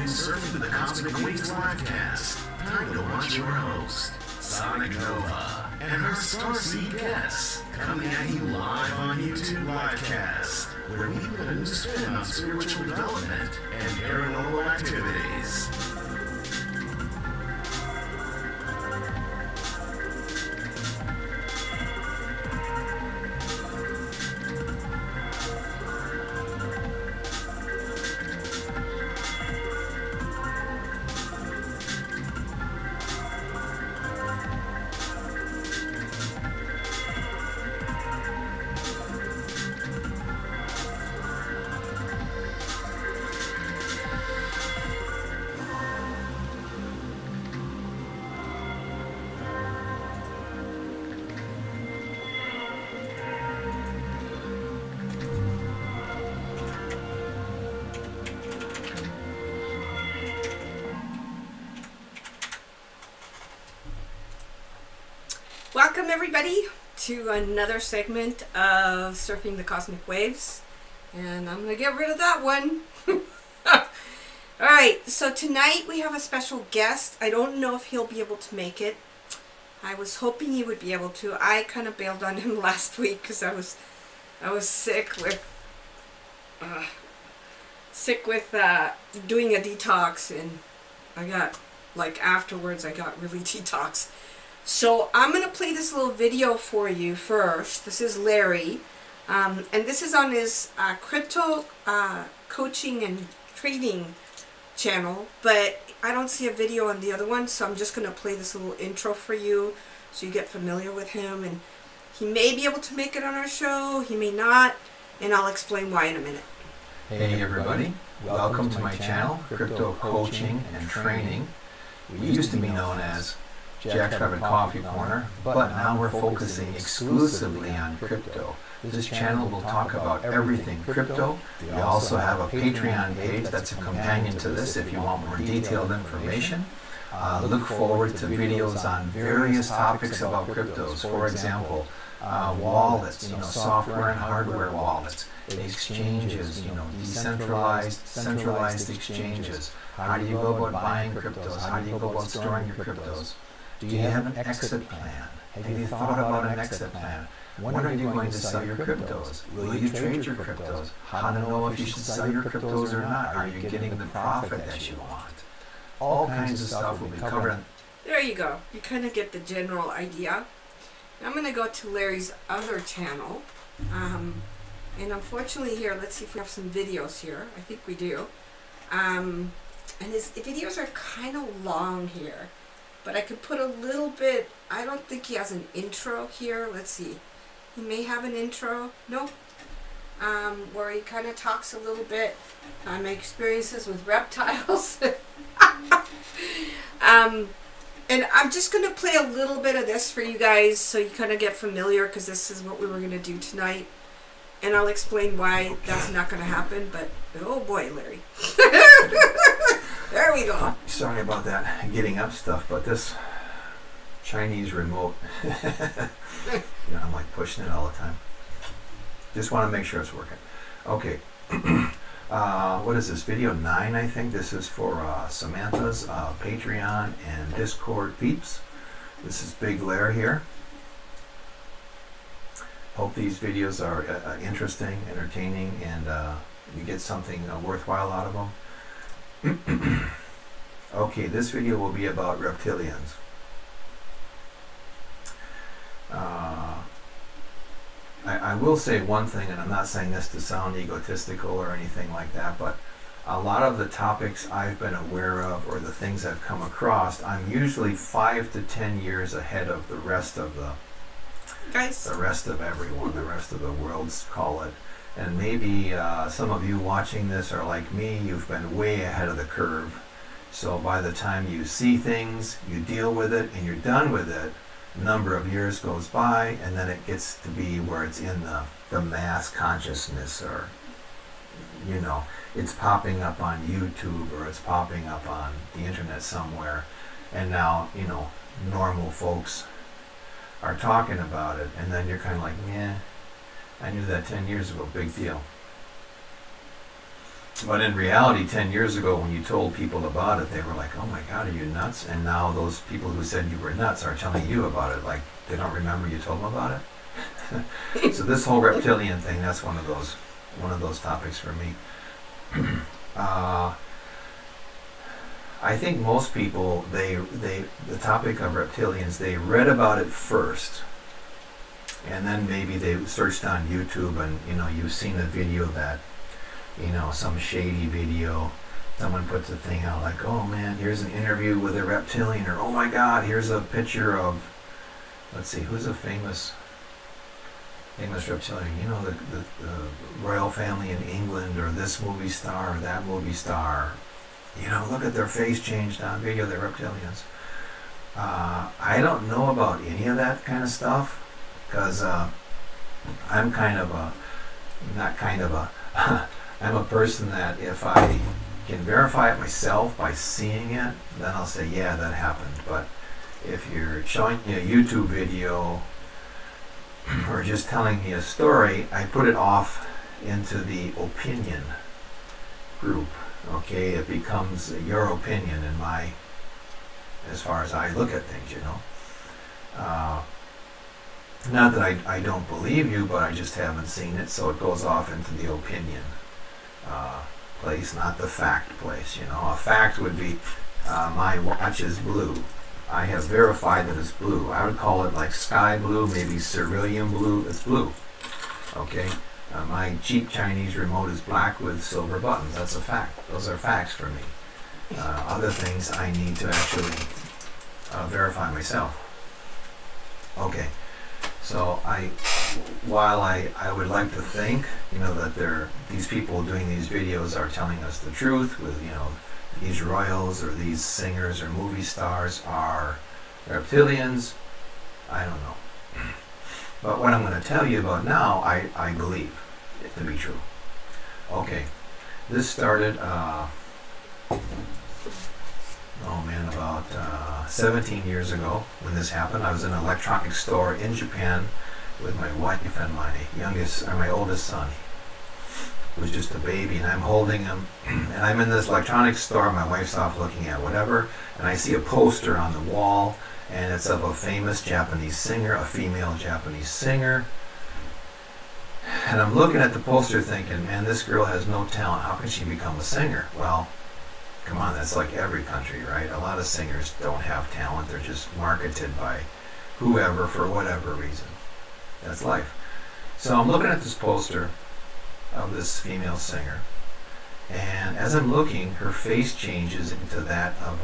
Surfing the Cosmic Waves livecast. Time to watch your host, Sonic Nova, and her starseed guests, coming at you live on YouTube livecast, where we put a new spin on spiritual development and paranormal activities. Welcome everybody to another segment of Surfing the Cosmic Waves, and I'm going to get rid of that one. Alright, so tonight we have a special guest. I don't know if he'll be able to make it. I was hoping he would be able to. I kind of bailed on him last week because I was sick with doing a detox, and I got, afterwards I got really detoxed. So I'm going to play this little video for you first. This is Larry, and this is on his crypto coaching and trading channel, but I don't see a video on the other one, so I'm just going to play this little intro for you so you get familiar with him. And he may be able to make it on our show, he may not, and I'll explain why in a minute. Hey everybody, welcome to my channel, Crypto Coaching and Training. We used to be known as Jack's Private Coffee Corner, but now we're focusing exclusively on crypto. This channel will talk about everything crypto. We also have a Patreon page that's a companion to this if you want more detailed information. Look forward to videos on various topics about cryptos. For example, wallets, software and hardware wallets, exchanges, decentralized, centralized exchanges. How do you go about buying cryptos? How do you go about storing your cryptos? Do you have an exit plan? Have you thought about an exit plan? When are you going to sell your cryptos? Will you trade your cryptos? How to know if you should sell your cryptos or not? Are you getting the profit that you want? All kinds of stuff will be covered. There you go. You kind of get the general idea. I'm going to go to Larry's other channel. And unfortunately here, let's see if we have some videos here. I think we do. And his videos are kind of long here. But I could put a little bit, I don't think he has an intro here. Let's see. He may have an intro. Nope. Where he kind of talks a little bit on my experiences with reptiles. And I'm just going to play a little bit of this for you guys so you kind of get familiar, because this is what we were going to do tonight. And I'll explain why that's not going to happen. But, oh boy, Larry. There we go. Sorry about that getting up stuff, but this Chinese remote, I'm like pushing it all the time. Just want to make sure it's working. Okay. What is this? Video 9, I think. This is for Samantha's Patreon and Discord peeps. This is Big Lar here. Hope these videos are interesting, entertaining, and you get something worthwhile out of them. Okay, this video will be about reptilians. I will say one thing, and I'm not saying this to sound egotistical or anything like that, but a lot of the topics I've been aware of or the things I've come across, I'm usually 5 to 10 years ahead of the rest of everyone, the rest of the world's call it. And maybe some of you watching this are like me, you've been way ahead of the curve. So by the time you see things, you deal with it, and you're done with it, a number of years goes by, and then it gets to be where it's in the mass consciousness, or, it's popping up on YouTube, or it's popping up on the internet somewhere. And now, normal folks are talking about it, and then you're kind of like, yeah, I knew that 10 years ago, big deal. But in reality, 10 years ago, when you told people about it, they were like, oh my God, are you nuts? And now those people who said you were nuts are telling you about it. Like, they don't remember you told them about it. So this whole reptilian thing, that's one of those topics for me. I think most people, the topic of reptilians, they read about it first. And then maybe they searched on YouTube and, you've seen a video that, some shady video, someone puts a thing out like, oh man, here's an interview with a reptilian, or oh my God, here's a picture of, let's see, who's a famous reptilian? The royal family in England, or this movie star, or that movie star. Look at their face changed on video, they're reptilians. I don't know about any of that kind of stuff, because I'm I'm a person that if I can verify it myself by seeing it, then I'll say, yeah, that happened. But if you're showing me a YouTube video or just telling me a story, I put it off into the opinion group. Okay, it becomes your opinion as far as I look at things, Not that I don't believe you, but I just haven't seen it, so it goes off into the opinion place, not the fact place. A fact would be my watch is blue. I have verified that it's blue. I would call it like sky blue, maybe cerulean blue. It's blue. Okay. My cheap Chinese remote is black with silver buttons. That's a fact. Those are facts for me. Other things I need to actually verify myself. Okay. So while I would like to think, that these people doing these videos are telling us the truth with, these royals or these singers or movie stars are reptilians, I don't know. But what I'm going to tell you about now, I believe it to be true. Okay, this started, about 17 years ago when this happened. I was in an electronics store in Japan with my wife and my oldest son. He was just a baby, and I'm holding him, and I'm in this electronics store. My wife's off looking at whatever, and I see a poster on the wall, and it's of a famous Japanese singer, a female Japanese singer. And I'm looking at the poster thinking, man, this girl has no talent. How can she become a singer? Well, come on, that's like every country, right? A lot of singers don't have talent. They're just marketed by whoever for whatever reason. That's life. So I'm looking at this poster of this female singer, and as I'm looking, her face changes into that of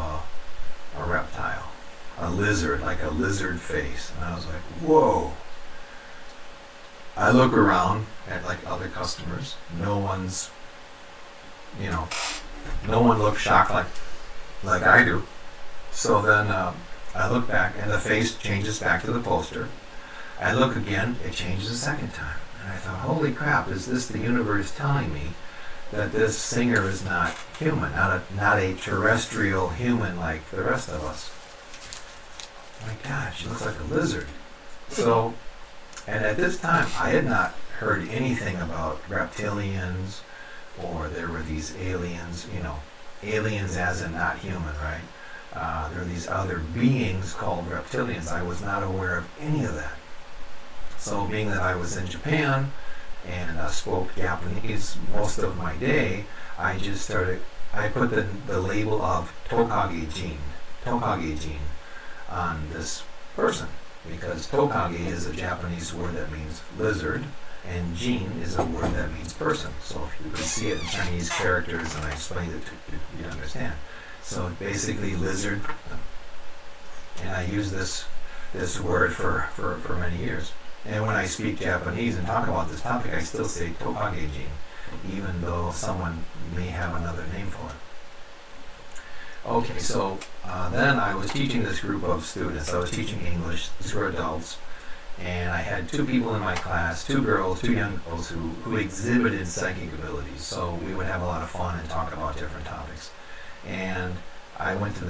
a reptile, a lizard, like a lizard face. And I was like, whoa. I look around at like other customers. No one looks shocked like I do. So then I look back, and the face changes back to the poster. I look again, it changes a second time. And I thought, holy crap, is this the universe telling me that this singer is not human, not a terrestrial human like the rest of us? My God, she looks like a lizard. So, and at this time, I had not heard anything about reptilians, or there were these aliens, aliens as in not human, right? There are these other beings called reptilians. I was not aware of any of that. So being that I was in Japan and spoke Japanese most of my day, I put the label of Tokage Jin on this person, because Tokage is a Japanese word that means lizard, and Jin is a word that means person. So if you could see it in Chinese characters, and I explained it to you, you'd understand. So basically lizard, and I use this word for many years. And when I speak Japanese and talk about this topic, I still say Tokage Jin, even though someone may have another name for it. Okay, so then I was teaching this group of students. I was teaching English. These were adults. And I had two people in my class, two young girls who exhibited psychic abilities. So we would have a lot of fun and talk about different topics. And I went to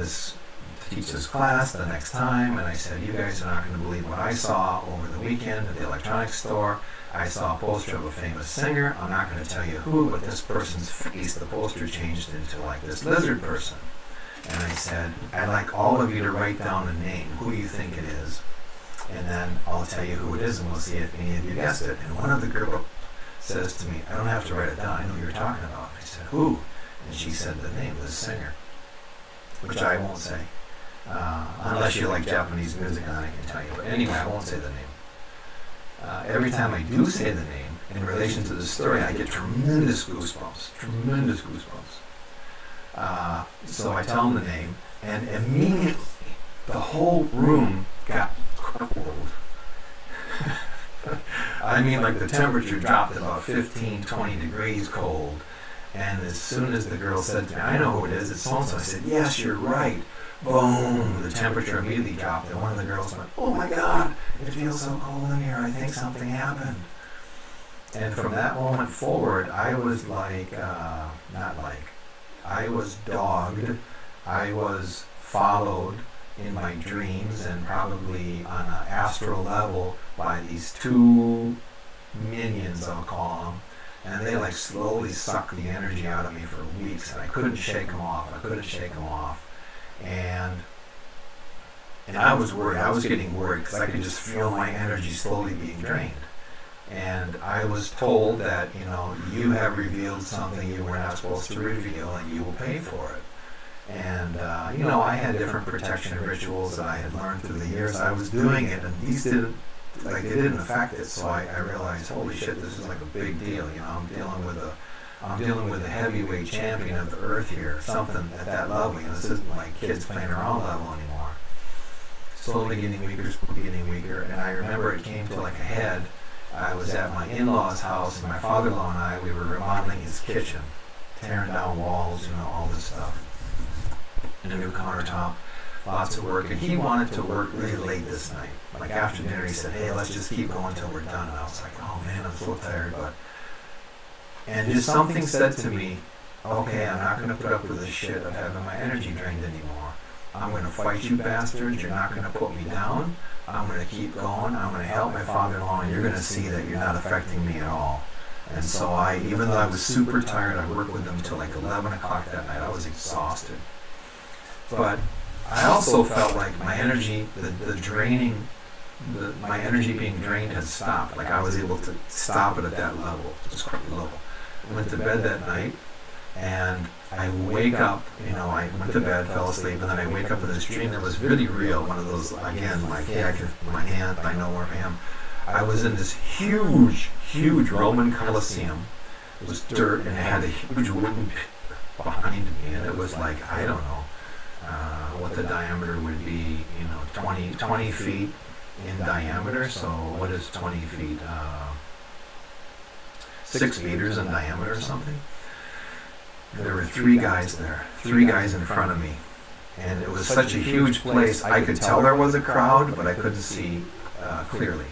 teach this class the next time, and I said, you guys are not going to believe what I saw over the weekend at the electronics store. I saw a poster of a famous singer. I'm not going to tell you who, but this person's face, the poster changed into like this lizard person. And I said, I'd like all of you to write down a name, who you think it is, and then I'll tell you who it is, and we'll see if any of you guessed it. And one of the girls says to me, I don't have to write it down, I know who you're talking about. I said, who? And she said the name of the singer, which I won't say. Unless you like Japanese music, and then I can tell you. But anyway, I won't say the name. Every time I do say the name, in relation to the story, I get tremendous goosebumps. Tremendous goosebumps. So I tell them the name, and immediately the whole room got cold. I mean, like the temperature dropped about 15, 20 degrees cold. And as soon as the girl said to me, I know who it is, it's so-and-so, I said, yes, you're right. Boom, the temperature immediately dropped, and one of the girls went, oh my God, it feels so cold in here, I think something happened. And from that moment forward, I was like, I was dogged, I was followed in my dreams, and probably on an astral level by these two minions, I'll call them. And they like slowly sucked the energy out of me for weeks, and I couldn't shake them off. And I was worried. I was getting worried because I could just feel my energy slowly being drained. And I was told that, you have revealed something you were not supposed to reveal, and you will pay for it. And, I had different protection rituals that I had learned through the years I was doing it, and these didn't affect it. So I realized, holy shit, this is like a big deal. I'm dealing with a heavyweight champion of the earth here, something at that level. This isn't like kids playing around level anymore. Slowly getting weaker, and I remember it came to like a head. I was at my in-laws' house, and my father-in-law and I, we were remodeling his kitchen, tearing down walls, all this stuff. And a new countertop, lots of work, and he wanted to work really late this night. Like after dinner, he said, hey, let's just keep going till we're done. And I was like, oh man, I'm so tired, and just something said to me, okay, I'm not going to put up with this shit of having my energy drained anymore. I'm going to fight you bastards. You're not going to put me down. I'm going to keep going. I'm going to help my father-in-law, and you're going to see that you're not affecting me at all. And so even though I was super tired, I worked with them till like 11 o'clock that night. I was exhausted. But I also felt like my energy, my energy being drained had stopped. Like I was able to stop it at that level, just quite low. I went to bed that night, and I wake up, I went to bed, fell asleep, and then I wake up in this dream that was really real. One of those, again, like, hey, I can, my hand, I know where I am. I was in this huge, huge Roman Colosseum. It was dirt, and it had a huge wooden pit behind me, and it was like, I don't know what the diameter would be, 20 feet in diameter. So what is 20 feet? 6 meters in diameter or something. There were 3 guys there, 3 guys in front of me. And it was such a huge place, I could tell there was a crowd, but I couldn't see clearly.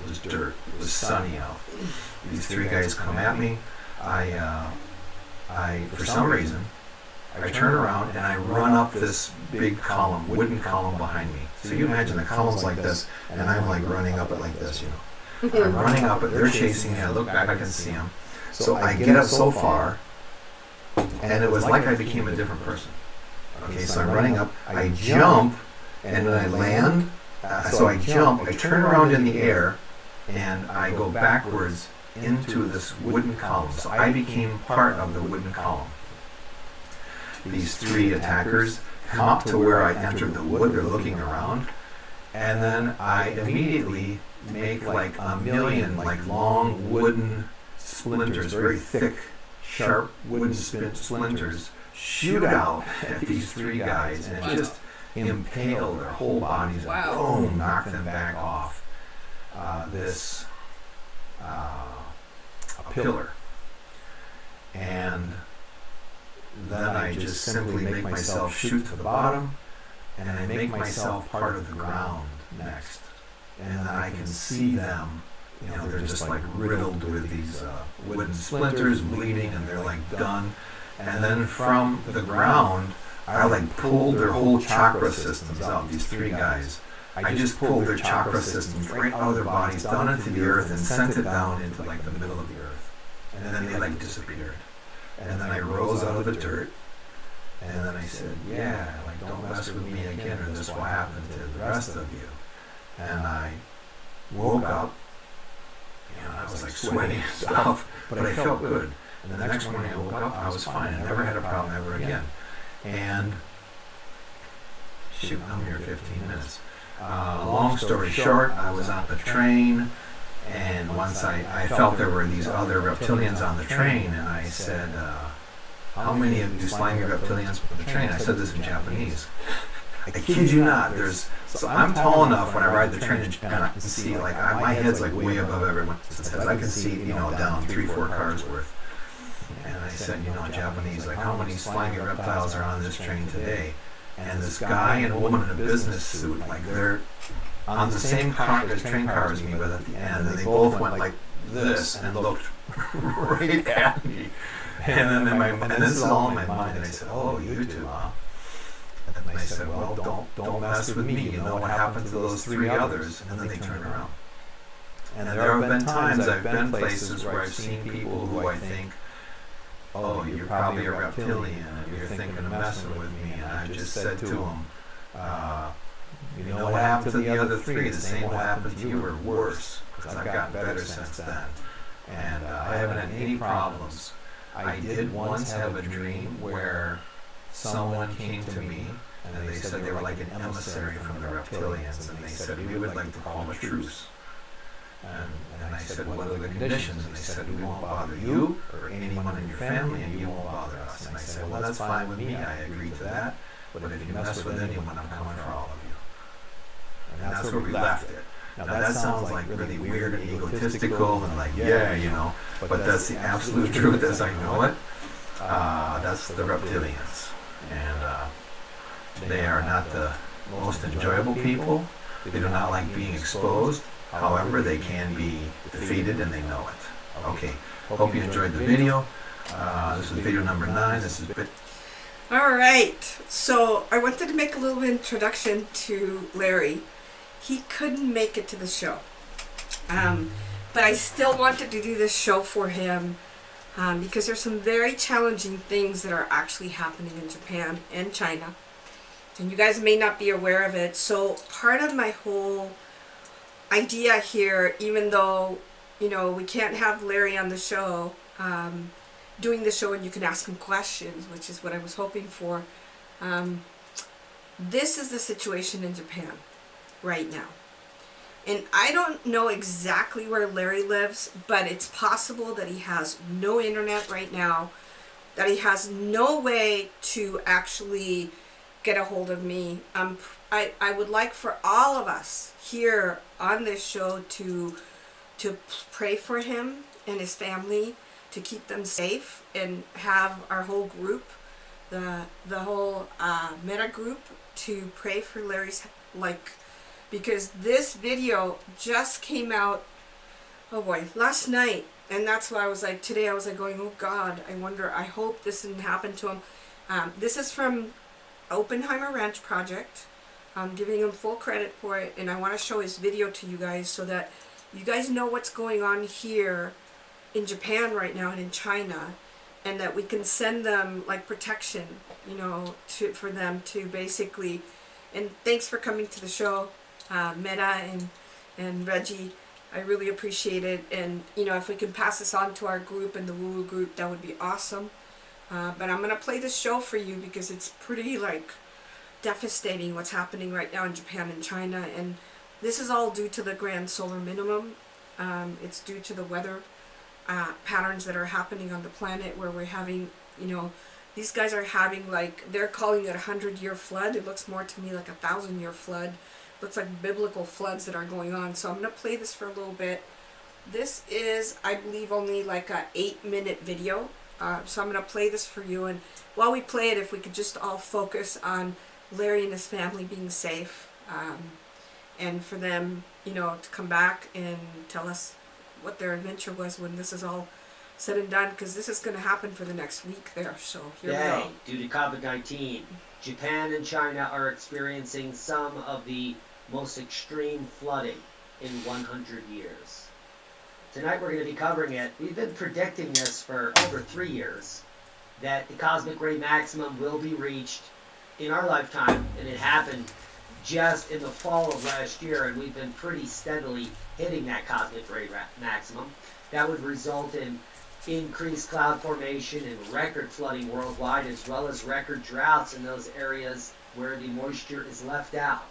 It was dirt, it was sunny out. These 3 guys come at me. I for some reason, I turn around and I run up this big column, wooden column behind me. So you imagine the column's like this, and I'm like running up it like this, I'm running up it, they're chasing me, I look back, I can see them. So I get up so far, and it was like I became a different person. Okay, so I'm running up, I jump, and then I land. So I jump, I turn around in the air, and I go backwards into this wooden column. So I became part of the wooden column. These 3 attackers come up to where I entered the wood, they're looking around, and then I immediately make like a million like long wooden splinters, very thick, sharp wooden splinters, shoot out at these 3 guys, and it just impale their whole bodies and boom, knock them back off this a pillar. And then I just simply make myself shoot to the bottom, and I make myself part of the ground next. And then I can see them, they're just like riddled with these wooden splinters, bleeding, and they're like done. And then from the ground, I like pulled their whole chakra systems out, these three guys. I just pulled their chakra systems right out of their bodies, down into the earth, and sent it down into like the middle of the earth. And then they like disappeared. And then I rose out of the dirt, and then I said, yeah, like don't mess with me again, or this will happen to the rest of you. And I woke up, and I was like sweating and stuff, but I felt good. And the next morning I woke up, I was fine. I never had a problem ever again. And shoot, I'm here 15 minutes. Long story short, I was on the train, and once I felt there were these other reptilians on the train, and I said, how many of you slimy reptilians on the train? I said this in Japanese. I kid you not, so I'm tall enough when I ride the train in Japan, I can see, like, my head's like way above everyone else's heads. I can see, down 3-4 cars worth. And I said, in Japanese, like, how many slimy reptiles are on this train today? And this guy and a woman in a business suit, like, they're on the same train car as me, but at the end, and they both went like this and looked right at me. And then and this is all in my mind, and I said, oh, you two, huh? And I said, well, don't mess with me. You know what happened to those three others? And then they turned around. And there have been times I've been places where I've seen people who I think, oh, you're probably a reptilian, and you're thinking of messing with me. And I just said to them, you know what happened to the other three? The same will happen to you, or worse, because I've gotten better since then. And I haven't had any problems. I did once have a dream where someone came to me, and they said they were like an emissary from the reptilians, and they said, we would like to call a truce. And I said, what are the conditions? And they said, we won't bother you or anyone in your family, and you won't bother us. And I said, well, that's fine with me. I agree to that. But if you mess with anyone, I'm coming for all of you. And that's where we left it. Now that sounds like really weird and egotistical and like, but that's the absolute truth as I know it. That's the reptilians. And they are not the most enjoyable people. They do not like being exposed. However, they can be defeated, and they know it. Okay, hope you enjoyed the video. This is video number 9. This is All right, so I wanted to make a little introduction to Larry. He couldn't make it to the show, but I still wanted to do this show for him because there's some very challenging things that are actually happening in Japan and China, and you guys may not be aware of it. So part of my whole idea here, even though we can't have Larry on the show, doing the show and you can ask him questions, which is what I was hoping for. This is the situation in Japan right now. And I don't know exactly where Larry lives, but it's possible that he has no internet right now, that he has no way to actually get a hold of me. I would like for all of us here on this show to pray for him and his family, to keep them safe, and have our whole group, the whole meta group, to pray for Larry's, because this video just came out, last night, and that's why I was like, today I was like going, oh God, I hope this didn't happen to him. This is from Oppenheimer Ranch Project. I'm giving him full credit for it, and I want to show his video to you guys so that you guys know what's going on here in Japan right now and in China, and that we can send them protection, for them to basically. And thanks for coming to the show, Meta and Reggie. I really appreciate it. And if we can pass this on to our group and the Woo Woo group, that would be awesome. But I'm gonna play this show for you because it's pretty devastating what's happening right now in Japan and China, and this is all due to the grand solar minimum. It's due to the weather patterns that are happening on the planet, where we're having, these guys are having they're calling it a 100-year flood. It looks more to me like a 1,000-year flood. It looks like biblical floods that are going on. So I'm going to play this for a little bit. This is, I believe, only a 8-minute video. So I'm going to play this for you, and while we play it, if we could just all focus on Larry and his family being safe, and for them, to come back and tell us what their adventure was when this is all said and done, because this is going to happen for the next week there. So here we Today, go. due to COVID-19, Japan and China are experiencing some of the most extreme flooding in 100 years. Tonight we're going to be covering it. We've been predicting this for over 3 years, that the cosmic ray maximum will be reached in our lifetime, and it happened just in the fall of last year, and we've been pretty steadily hitting that cosmic ray maximum. That would result in increased cloud formation and record flooding worldwide, as well as record droughts in those areas where the moisture is left out.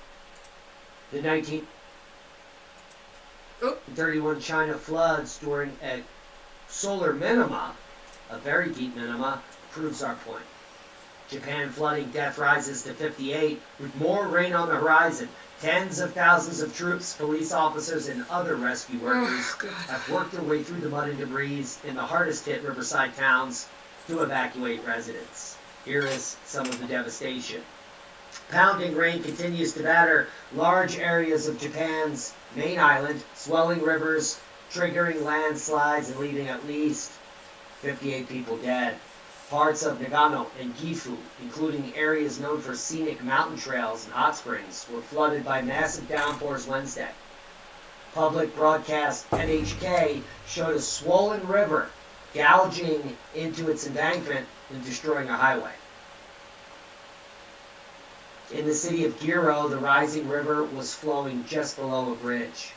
The 1931 China floods during a solar minima, a very deep minima, proves our point. Japan flooding death rises to 58 with more rain on the horizon. Tens of thousands of troops, police officers, and other rescue workers have worked their way through the mud and debris in the hardest hit riverside towns to evacuate residents. Here is some of the devastation. Pounding rain continues to batter large areas of Japan's main island, swelling rivers, triggering landslides, and leaving at least 58 people dead. Parts of Nagano and Gifu, including areas known for scenic mountain trails and hot springs, were flooded by massive downpours Wednesday. Public broadcast NHK showed a swollen river gouging into its embankment and destroying a highway. In the city of Giro, the rising river was flowing just below a bridge.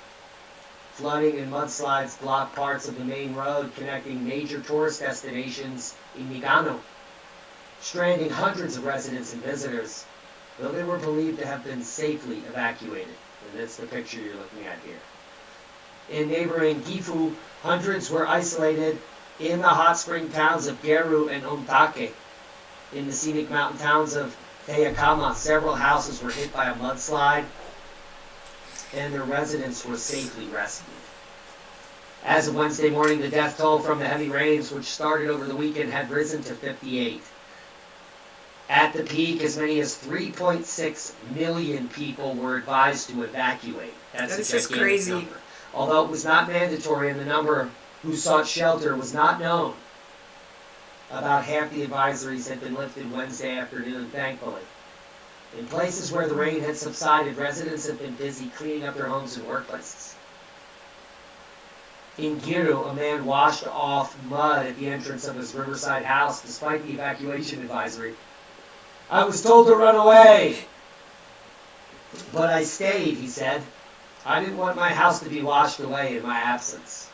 Flooding and mudslides blocked parts of the main road connecting major tourist destinations in Nagano, stranding hundreds of residents and visitors, though they were believed to have been safely evacuated. And that's the picture you're looking at here. In neighboring Gifu, hundreds were isolated in the hot spring towns of Geru and Ontake. In the scenic mountain towns of Teyakama, several houses were hit by a mudslide, and their residents were safely rescued. As of Wednesday morning, the death toll from the heavy rains, which started over the weekend, had risen to 58. At the peak, as many as 3.6 million people were advised to evacuate. That's a gigantic crazy number. Although it was not mandatory and the number who sought shelter was not known, about half the advisories had been lifted Wednesday afternoon, thankfully. In places where the rain had subsided, residents have been busy cleaning up their homes and workplaces. In Giru, a man washed off mud at the entrance of his riverside house despite the evacuation advisory. "I was told to run away, but I stayed," he said. "I didn't want my house to be washed away in my absence."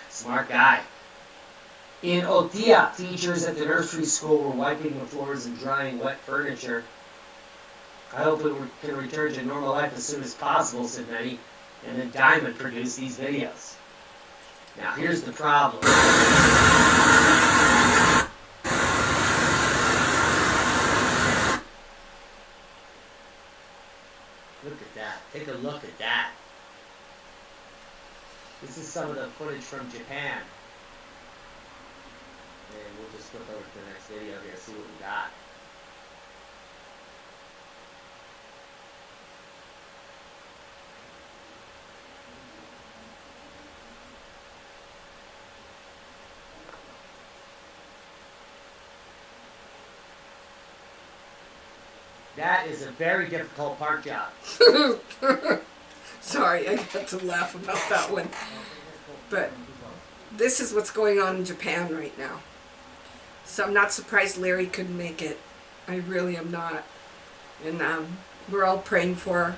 Smart guy. In Otia, teachers at the nursery school were wiping the floors and drying wet furniture. "I hope it can return to normal life as soon as possible," said many. And then Diamond produced these videos. Now here's the problem. Look at that. Take a look at that. This is some of the footage from Japan. And we'll just flip over to the next video here, see what we got. That is a very difficult park job. Sorry, I got to laugh about that one. But this is what's going on in Japan right now. So I'm not surprised Larry couldn't make it. I really am not. And we're all praying for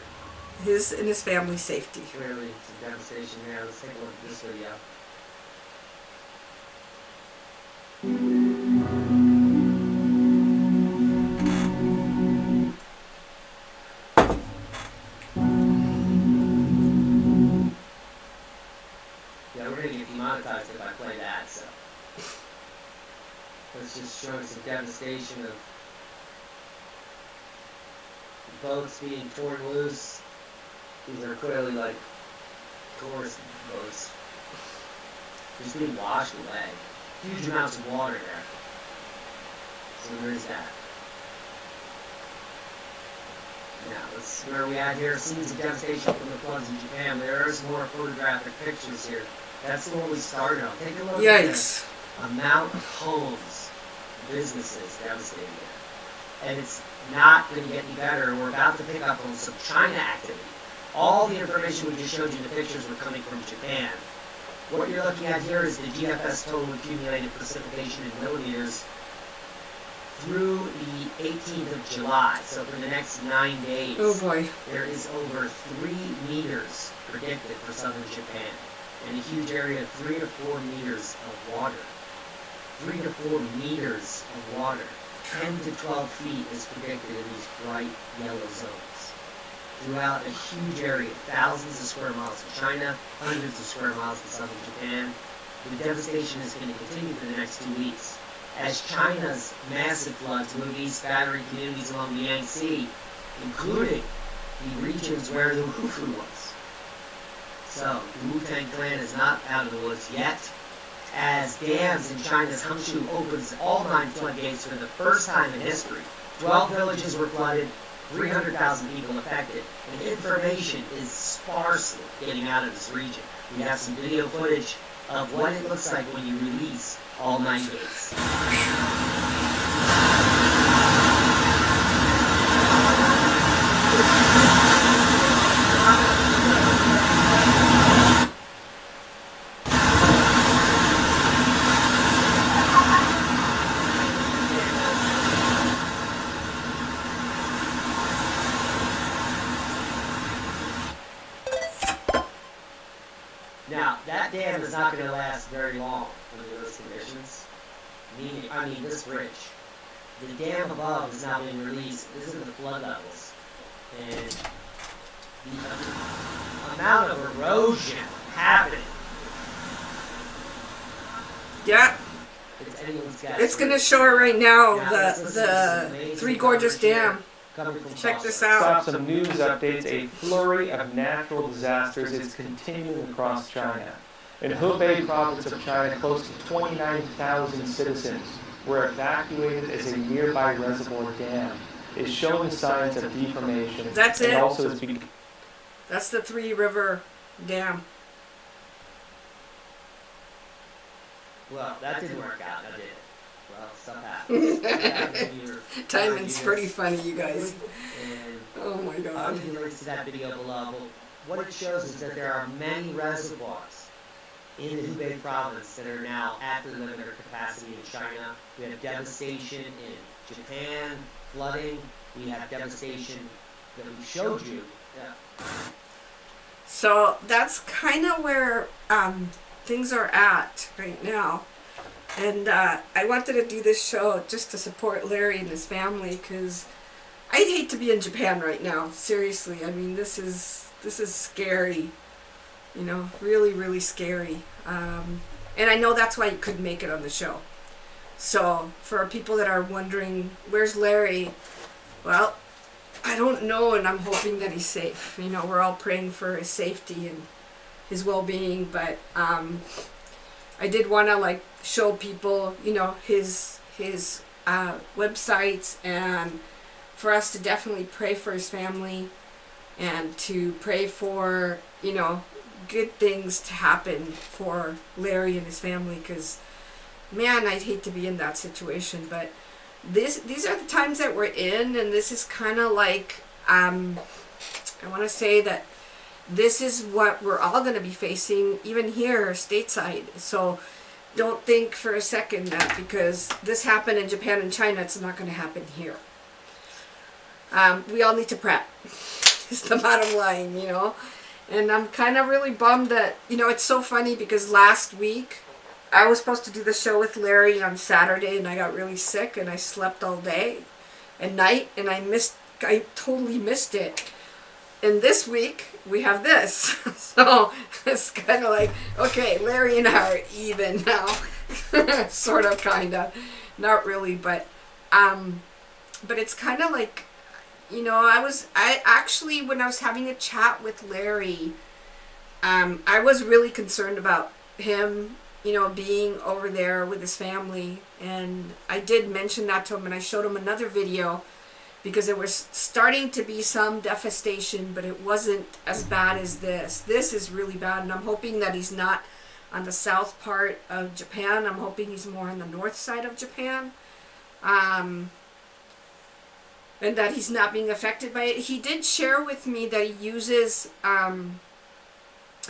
his and his family's safety. Clearly, some devastation there. Let's take a look at this video. Yeah, we're going to get demonetized if I play that, so. Let's just show some devastation of boats being torn loose. These are clearly like tourist boats. Just being washed away. Huge amounts of water there. So there is that. Now, where are we at here? Scenes of devastation from the floods in Japan. There are some more photographic pictures here. That's the one we started on. Take a look Yikes. at the amount of homes, businesses devastated there. And it's not going to get any better. We're about to pick up on some China activity. All the information we just showed you, the pictures were coming from Japan. What you're looking at here is the GFS total accumulated precipitation in millimeters through the 18th of July. So for the next 9 days, Oh boy. there is over 3 meters predicted for southern Japan, and a huge area of 3 to 4 meters of water. 3 to 4 meters of water. 10 to 12 feet is predicted in these bright yellow zones. Throughout a huge area, thousands of square miles in China, hundreds of square miles in southern Japan. The devastation is going to continue for the next 2 weeks, as China's massive floods move east, battering communities along the Yangtze, including the regions where the Hufu was. So, the Wu-Tang Clan is not out of the woods yet, as dams in China's Hangzhou opens all 9 floodgates for the first time in history. 12 villages were flooded, 300,000 people affected, and information is sparsely getting out of this region. We have some video footage of what it looks like when you release all 9 gates. Now, that dam is not going to last very long under those conditions. This bridge. The dam above is now being released. This is the flood levels. And the amount of erosion happening. Yeah. It's anyone's guess. It's gonna show it right now, Now, the Three Gorges Dam. Check this out. Stop some news updates. A flurry of natural disasters is continuing across China. In Hubei province of China, close to 29,000 citizens were evacuated as a nearby reservoir dam is showing signs of deformation. That's and it. Also is That's the Three River Dam. Well, that didn't work out, did it? Well, stuff happens. Timing's pretty funny, you guys. And Oh my I'll god. leave links to that video below. But what it shows is that there are many reservoirs in the Hubei province that are now at their limit of capacity in China. We have devastation in Japan, flooding. We have devastation that we showed you. Yeah. So that's kind of where things are at right now. And I wanted to do this show just to support Larry and his family, because I'd hate to be in Japan right now. Seriously, I mean, this is scary. You know, really, really scary. And I know that's why you couldn't make it on the show. So for people that are wondering, where's Larry? Well, I don't know, and I'm hoping that he's safe. You know, we're all praying for his safety and his well-being, but I did want to show people, you know, his websites, and for us to definitely pray for his family and to pray for, you know, good things to happen for Larry and his family, because man, I'd hate to be in that situation. But these are the times that we're in, and this is kind of like I want to say that this is what we're all going to be facing, even here stateside. So don't think for a second that because this happened in Japan and China, it's not going to happen here. We all need to prep. It's the bottom line, you know. And I'm kind of really bummed that, you know, it's so funny because last week I was supposed to do the show with Larry on Saturday, and I got really sick and I slept all day and night, and I totally missed it. And this week we have this. So it's kind of like, okay, Larry and I are even now. Sort of, kind of. Not really, but it's kind of like, you know, I actually, when I was having a chat with Larry, I was really concerned about him, you know, being over there with his family. And I did mention that to him, and I showed him another video because there was starting to be some devastation, but it wasn't as bad as this. This is really bad, and I'm hoping that he's not on the south part of Japan. I'm hoping he's more on the north side of Japan. And that he's not being affected by it. He did share with me that he uses, I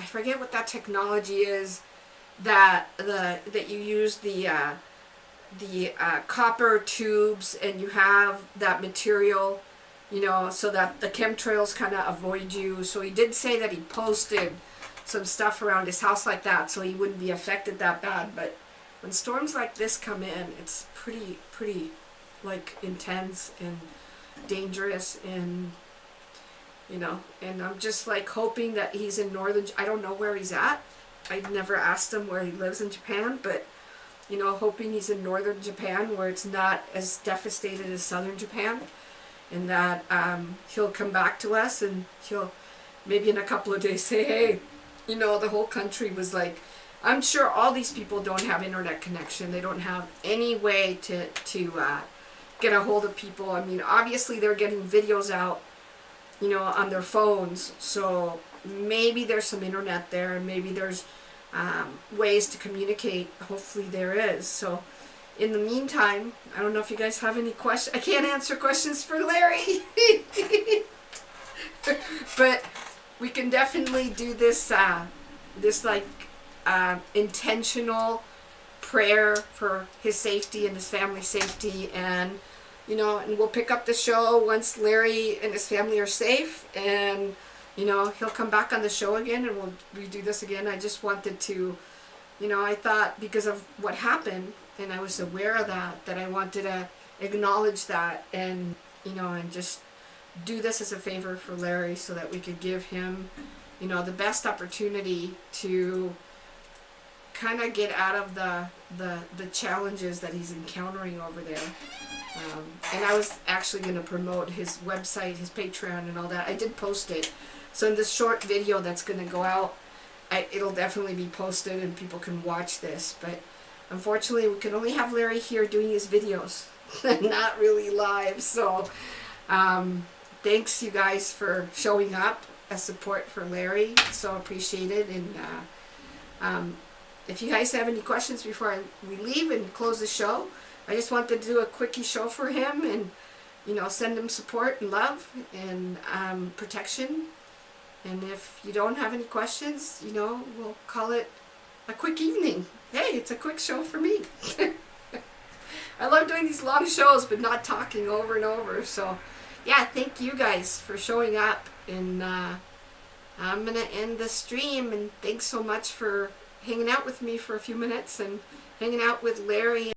forget what that technology is, that you use the copper tubes, and you have that material, you know, so that the chemtrails kind of avoid you. So he did say that he posted some stuff around his house like that, so he wouldn't be affected that bad. But when storms like this come in, it's pretty like intense and dangerous, and you know, and I'm just like hoping that he's in northern, I don't know where he's at. I've never asked him where he lives in Japan, but you know, hoping he's in northern Japan where it's not as devastated as southern Japan, and that he'll come back to us, and he'll maybe in a couple of days say, hey, you know, the whole country was like, I'm sure all these people don't have internet connection, they don't have any way to get a hold of people. I mean, obviously they're getting videos out, you know, on their phones, so maybe there's some internet there, and maybe there's ways to communicate. Hopefully there is. So in the meantime, I don't know if you guys have any questions. I can't answer questions for Larry. But we can definitely do this intentional prayer for his safety and his family's safety, and you know, and we'll pick up the show once Larry and his family are safe, and you know, he'll come back on the show again, and we'll redo this again. I just wanted to, you know, I thought because of what happened, and I was aware of that I wanted to acknowledge that, and you know, and just do this as a favor for Larry, so that we could give him, you know, the best opportunity to kind of get out of the challenges that he's encountering over there. And I was actually going to promote his website, his Patreon, and all that. I did post it. So in this short video that's going to go out, it'll definitely be posted and people can watch this. But unfortunately, we can only have Larry here doing his videos, not really live. So thanks you guys for showing up as support for Larry. It's so appreciated. And if you guys have any questions before we leave and close the show, I just wanted to do a quickie show for him, and you know, send him support and love and protection. And if you don't have any questions, you know, we'll call it a quick evening. Hey, it's a quick show for me. I love doing these long shows, but not talking over and over. So yeah, thank you guys for showing up, and I'm gonna end the stream, and thanks so much for hanging out with me for a few minutes and hanging out with Larry.